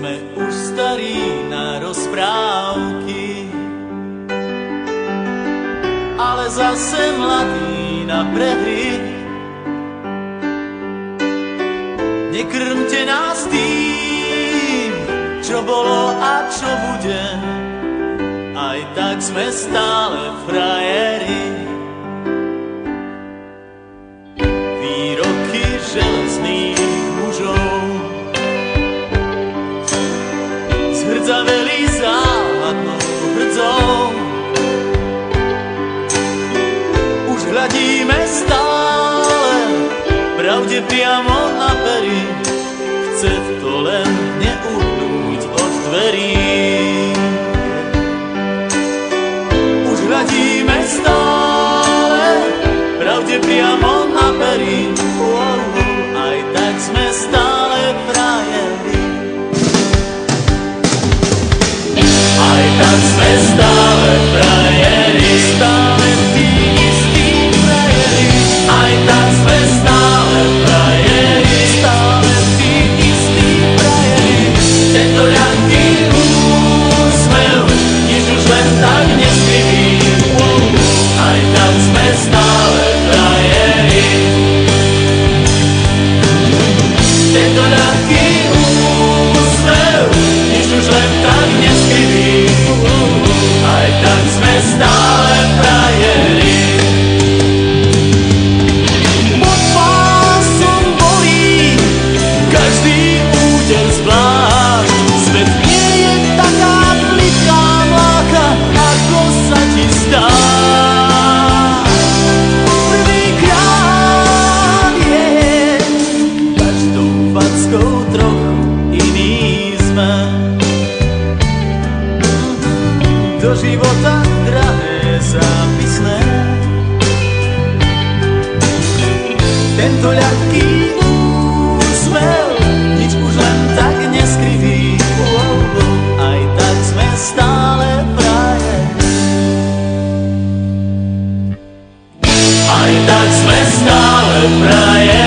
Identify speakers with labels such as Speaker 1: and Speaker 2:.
Speaker 1: sme už starí na rozprávky, ale zase mladí na prehry. Nekrmte nás tým, čo bolo a čo bude, aj tak sme stále frajeri. Výroky železných mužov zhrdzaveli záhadnou hrdzou. Už hľadíme stále pravde priamo na pery, chce to len neuhnúť od dverí. Už hľadíme stále pravde priamo na pery, aj tak sme stále frajeri. Aj tak sme stále frajeri, stále tí istí frajeri. Aj tak sme stále frajeri, stále tí istí frajeri. Tento ľahký úsmev nič už len tak neskriví. Aj tak sme stále frajeri. Tento ľahký úsmev nič už len tak neskriví. Aj tak sme stále frajeri. Pod pásom bolí každý úder zvlášť. Svet nie je taká plitká mláka, ako sa ti zdá. Prvýkrát je každou fackou trochu iný sme. Do života drahé zápisné. Tento ľahký úsmev nič už len tak neskriví. Aj tak sme stále frajeri. Aj tak sme stále frajeri.